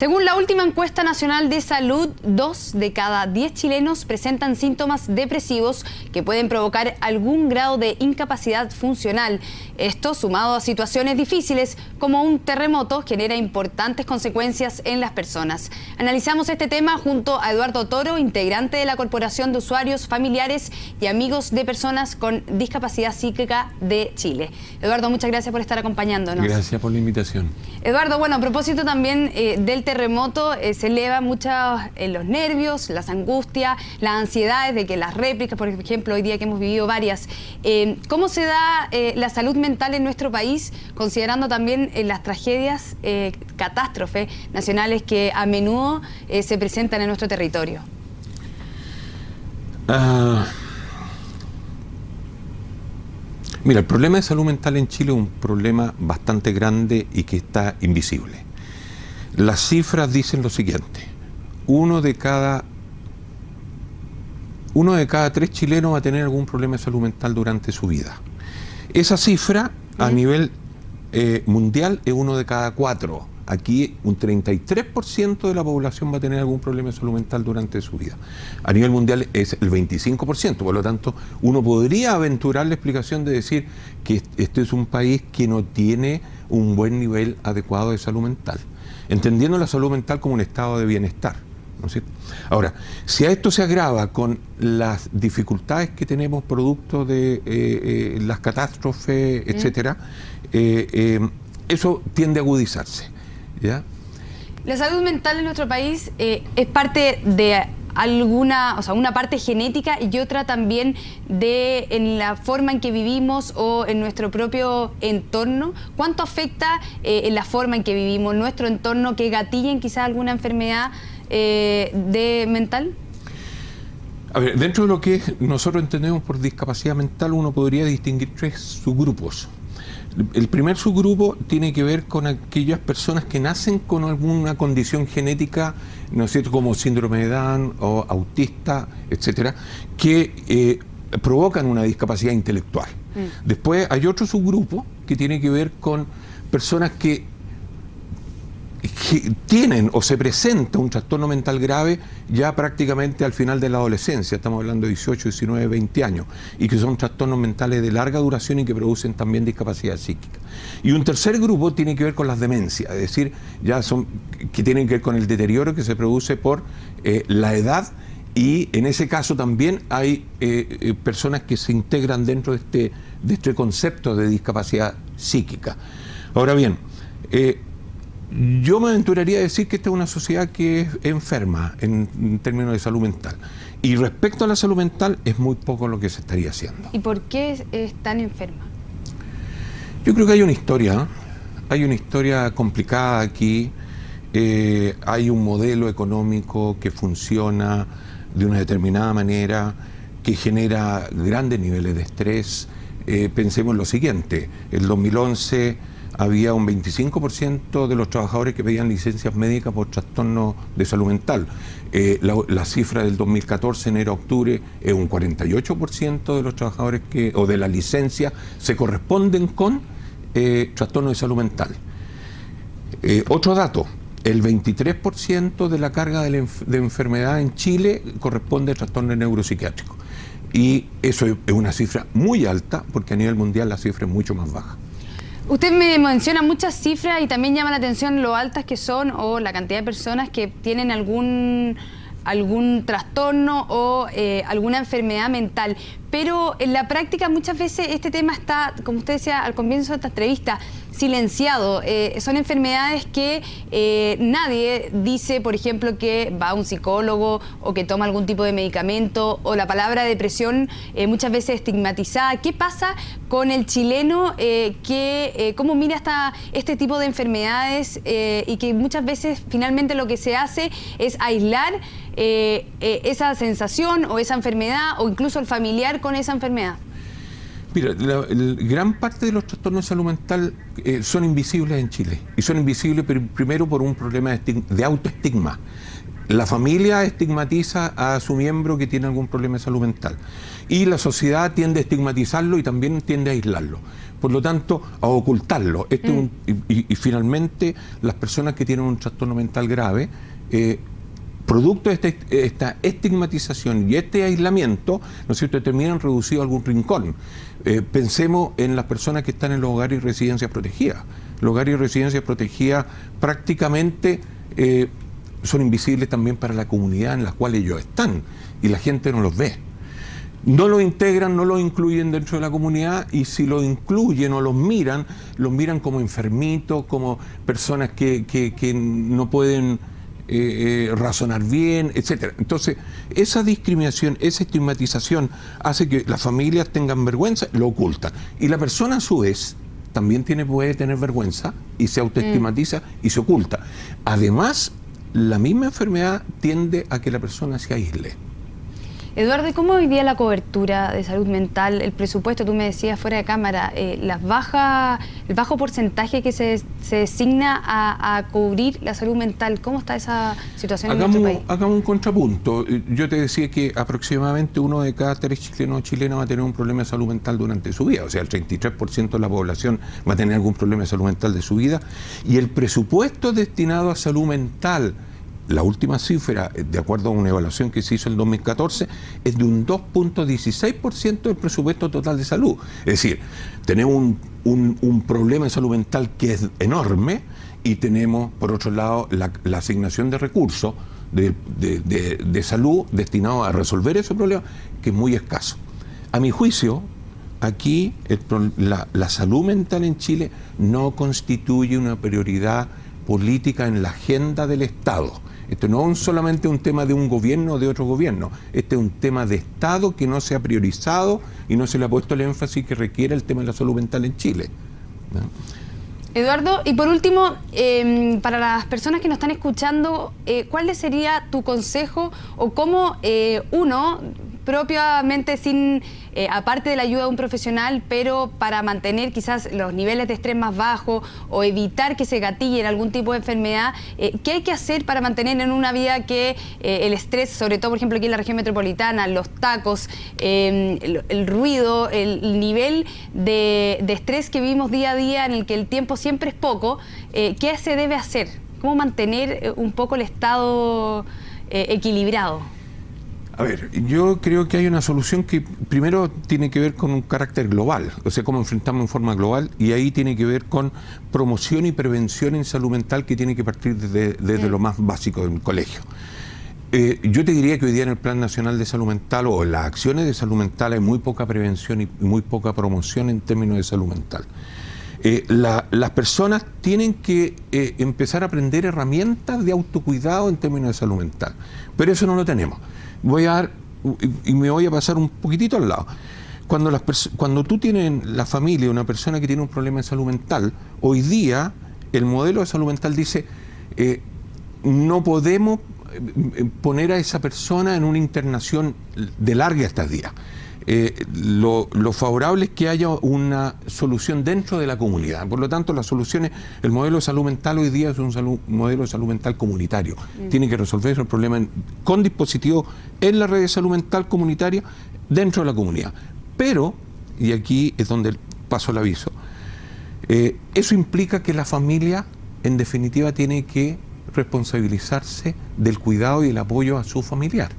Según la última encuesta nacional de salud, 2 de cada 10 chilenos presentan síntomas depresivos que pueden provocar algún grado de incapacidad funcional. Esto, sumado a situaciones difíciles como un terremoto, genera importantes consecuencias en las personas. Analizamos este tema junto a Eduardo Toro, integrante de la Corporación de Usuarios, Familiares y Amigos de Personas con Discapacidad Psíquica de Chile. Eduardo, muchas gracias por estar acompañándonos. Gracias por la invitación. Eduardo, bueno, a propósito también del terremoto, se eleva mucho los nervios, las angustias, las ansiedades de que las réplicas, por ejemplo, hoy día que hemos vivido varias. ¿Cómo se da la salud mental en nuestro país, considerando también las tragedias, catástrofes nacionales que a menudo se presentan en nuestro territorio? Mira, el problema de salud mental en Chile es un problema bastante grande y que está invisible. Las cifras dicen lo siguiente: uno de cada 3 chilenos va a tener algún problema de salud mental durante su vida. Esa cifra a nivel mundial es 1 de cada 4. Aquí un 33% de la población va a tener algún problema de salud mental durante su vida. A nivel mundial es el 25%, por lo tanto uno podría aventurar la explicación de decir que este es un país que no tiene un buen nivel adecuado de salud mental, entendiendo la salud mental como un estado de bienestar, ¿no es cierto? Ahora, si a esto se agrava con las dificultades que tenemos producto de las catástrofes, etcétera, eso tiende a agudizarse. ¿Ya? La salud mental en nuestro país es parte de alguna, o sea, una parte genética y otra también en la forma en que vivimos o en nuestro propio entorno. ¿Cuánto afecta en la forma en que vivimos, nuestro entorno, que gatillen quizás alguna enfermedad mental? A ver, dentro de lo que nosotros entendemos por discapacidad mental, uno podría distinguir 3 subgrupos. El primer subgrupo tiene que ver con aquellas personas que nacen con alguna condición genética, ¿no es cierto?, como síndrome de Down o autista, etcétera, que provocan una discapacidad intelectual. Después hay otro subgrupo que tiene que ver con personas que tienen o se presenta un trastorno mental grave ya prácticamente al final de la adolescencia, estamos hablando de 18, 19, 20 años, y que son trastornos mentales de larga duración y que producen también discapacidad psíquica. Y un tercer grupo tiene que ver con las demencias, es decir, que tienen que ver con el deterioro que se produce por la edad, y en ese caso también hay personas que se integran dentro de este concepto de discapacidad psíquica. Ahora bien, yo me aventuraría a decir que esta es una sociedad que es enferma en términos de salud mental. Y respecto a la salud mental, es muy poco lo que se estaría haciendo. ¿Y por qué es tan enferma? Yo creo que hay una historia complicada aquí. Hay un modelo económico que funciona de una determinada manera, que genera grandes niveles de estrés. Pensemos lo siguiente: el 2011 había un 25% de los trabajadores que pedían licencias médicas por trastornos de salud mental. La cifra del 2014, enero-octubre, es un 48% de los trabajadores o de la licencia se corresponden con trastornos de salud mental. Otro dato: el 23% de la carga de enfermedad en Chile corresponde a trastornos neuropsiquiátricos. Y eso es una cifra muy alta, porque a nivel mundial la cifra es mucho más baja. Usted me menciona muchas cifras y también llama la atención lo altas que son o la cantidad de personas que tienen algún trastorno o alguna enfermedad mental. Pero en la práctica muchas veces este tema está, como usted decía al comienzo de esta entrevista, silenciado. Son enfermedades que nadie dice, por ejemplo, que va a un psicólogo o que toma algún tipo de medicamento, o la palabra depresión muchas veces estigmatizada. ¿Qué pasa con el chileno cómo mira este tipo de enfermedades y que muchas veces finalmente lo que se hace es aislar esa sensación o esa enfermedad o incluso el familiar con esa enfermedad? Mira, gran parte de los trastornos de salud mental son invisibles en Chile. Y son invisibles primero por un problema de autoestigma. La familia estigmatiza a su miembro que tiene algún problema de salud mental. Y la sociedad tiende a estigmatizarlo y también tiende a aislarlo. por lo tanto, a ocultarlo. Y finalmente, las personas que tienen un trastorno mental grave, producto de esta estigmatización y este aislamiento, ¿no es cierto?, terminan reducidos a algún rincón. Pensemos en las personas que están en los hogares y residencias protegidas. Los hogares y residencias protegidas prácticamente son invisibles también para la comunidad en la cual ellos están, y la gente no los ve. No los integran, no los incluyen dentro de la comunidad, y si los incluyen o los miran como enfermitos, como personas que no pueden razonar bien, etcétera. Entonces, esa discriminación, esa estigmatización hace que las familias tengan vergüenza, lo ocultan. Y la persona, a su vez, también puede tener vergüenza y se autoestigmatiza y se oculta. Además, la misma enfermedad tiende a que la persona se aísle. Eduardo, ¿y cómo hoy día la cobertura de salud mental, el presupuesto, tú me decías fuera de cámara, el bajo porcentaje que se designa a cubrir la salud mental? ¿Cómo está esa situación en nuestro país? Hagamos un contrapunto. Yo te decía que aproximadamente 1 de cada 3 chilenos o chilenas va a tener un problema de salud mental durante su vida. O sea, el 33% de la población va a tener algún problema de salud mental de su vida. Y el presupuesto destinado a salud mental, la última cifra, de acuerdo a una evaluación que se hizo en el 2014, es de un 2.16% del presupuesto total de salud. Es decir, tenemos un problema de salud mental que es enorme, y tenemos, por otro lado, la asignación de recursos de salud destinados a resolver ese problema, que es muy escaso. A mi juicio, aquí la salud mental en Chile no constituye una prioridad política en la agenda del Estado. Esto no es solamente un tema de un gobierno o de otro gobierno. Este es un tema de Estado que no se ha priorizado y no se le ha puesto el énfasis que requiere el tema de la salud mental en Chile, ¿no? Eduardo, y por último, para las personas que nos están escuchando, ¿cuál sería tu consejo o cómo uno, propiamente aparte de la ayuda de un profesional, pero para mantener quizás los niveles de estrés más bajos o evitar que se gatille en algún tipo de enfermedad, qué hay que hacer para mantener en una vida que el estrés, sobre todo por ejemplo aquí en la región metropolitana, los tacos, el ruido, el nivel de estrés que vivimos día a día, en el que el tiempo siempre es poco, ¿qué se debe hacer? ¿Cómo mantener un poco el estado equilibrado? A ver, yo creo que hay una solución que primero tiene que ver con un carácter global, o sea, cómo enfrentamos en forma global, y ahí tiene que ver con promoción y prevención en salud mental, que tiene que partir desde lo más básico del colegio. Yo te diría que hoy día en el Plan Nacional de Salud Mental o en las acciones de salud mental hay muy poca prevención y muy poca promoción en términos de salud mental. Las personas tienen que empezar a aprender herramientas de autocuidado en términos de salud mental, pero eso no lo tenemos. Me voy a pasar un poquitito al lado. Cuando tú tienes en la familia una persona que tiene un problema de salud mental, hoy día el modelo de salud mental dice no podemos poner a esa persona en una internación de larga estadía. Lo favorable es que haya una solución dentro de la comunidad. Por lo tanto, las soluciones, el modelo de salud mental hoy día es un modelo de salud mental comunitario. Tiene que resolver el problema con dispositivos en la red de salud mental comunitaria dentro de la comunidad. Pero, y aquí es donde paso el aviso, eso implica que la familia, en definitiva, tiene que responsabilizarse del cuidado y el apoyo a su familiar.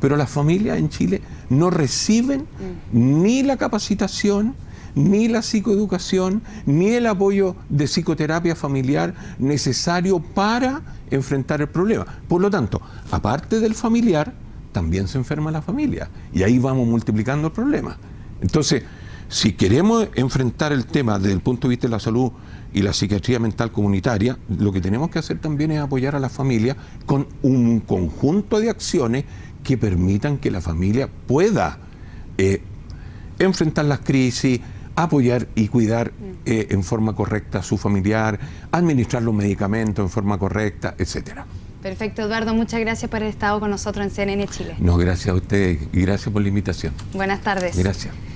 Pero las familias en Chile no reciben ni la capacitación, ni la psicoeducación, ni el apoyo de psicoterapia familiar necesario para enfrentar el problema. Por lo tanto, aparte del familiar, también se enferma la familia. Y ahí vamos multiplicando el problema. Entonces, si queremos enfrentar el tema desde el punto de vista de la salud y la psiquiatría mental comunitaria, lo que tenemos que hacer también es apoyar a la familia con un conjunto de acciones que permitan que la familia pueda enfrentar las crisis, apoyar y cuidar en forma correcta a su familiar, administrar los medicamentos en forma correcta, etcétera. Perfecto, Eduardo, muchas gracias por haber estado con nosotros en CNN Chile. No, gracias a ustedes y gracias por la invitación. Buenas tardes. Gracias.